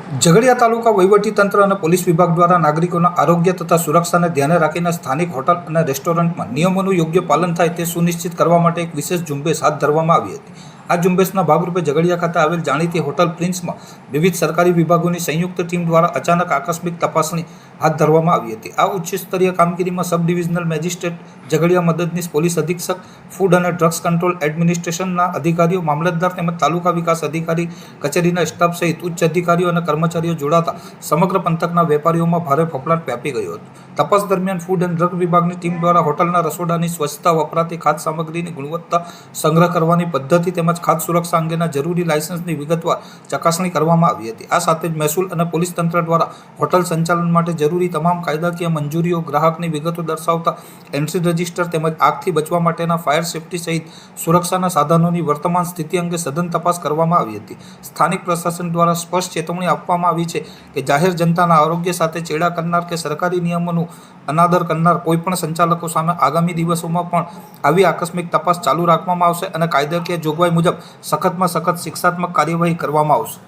ઝઘડિયા તાલુકા વહીવટીતંત્ર અને પોલીસ વિભાગ દ્વારા નાગરિકોના આરોગ્ય તથા સુરક્ષાને ધ્યાને રાખીને સ્થાનિક હોટલ અને રેસ્ટોરન્ટમાં નિયમોનું યોગ્ય પાલન થાય તે સુનિશ્ચિત કરવા માટે એક વિશેષ ઝુંબેશ હાથ ધરવામાં આવી હતી। આ ઝુંબેશના ભાગરૂપે ઝઘડિયા ખાતે આવેલ જાણીતી હોટલ પ્રિન્સમાં વિવિધ સરકારી વિભાગોની સંયુક્ત ટીમ દ્વારા અચાનક આકસ્મિક તપાસણી હાથ ધરવામાં આવી હતી। આ ઉચ્ચ સ્તરીય કામગીરીમાં સબ ડિવિઝનલ મેજિસ્ટ્રેટ ઝઘડિયા, મદદનીશ પોલીસ અધિક્ષક, ફૂડ અને ડ્રગ્સ કંટ્રોલ એડમિનિસ્ટ્રેશનના અધિકારીઓ, મામલતદાર તેમજ તાલુકા વિકાસ અધિકારી કચેરીના સ્ટાફ સહિત ઉચ્ચ અધિકારીઓ અને કર્મચારીઓ જોડાતા સમગ્ર પંથકના વેપારીઓમાં ભારે ફફડાટ વ્યાપી ગયો હતો। તપાસ દરમિયાન ફૂડ એન્ડ ડ્રગ વિભાગની ટીમ દ્વારા હોટલના રસોડાની સ્વચ્છતા, વપરાતી ખાદ્ય સામગ્રીની ગુણવત્તા, સંગ્રહ કરવાની પદ્ધતિ તેમજ ખાદ્ય સુરક્ષા અંગેના જરૂરી લાયસન્સની વિગતવાર ચકાસણી કરવામાં આવી હતી। આ સાથે જ મહેસૂલ અને પોલીસ તંત્ર દ્વારા હોટલ સંચાલન માટે જરૂરી તમામ કાયદાકીય મંજૂરીઓ, ગ્રાહકની વિગતો દર્શાવતા એન્ટ્રી રજિસ્ટર તેમજ આગથી બચવા માટેના ફાયર સેફ્ટી સહિત સુરક્ષાના સાધનોની વર્તમાન સ્થિતિ અંગે સઘન તપાસ કરવામાં આવી હતી। સ્થાનિક પ્રશાસન દ્વારા સ્પષ્ટ ચેતવણી આપવામાં આવી છે કે જાહેર જનતાના આરોગ્ય સાથે ચેડા કરનાર કે સરકારી નિયમોનું અનાદર કરનાર કોઈપણ સંચાલકો સામે આગામી દિવસોમાં પણ આવી આકસ્મિક તપાસ ચાલુ રાખવામાં આવશે અને કાયદાકીય જોગવાઈ મુજબ સખતમાં સખત શિક્ષાત્મક કાર્યવાહી કરવામાં આવશે।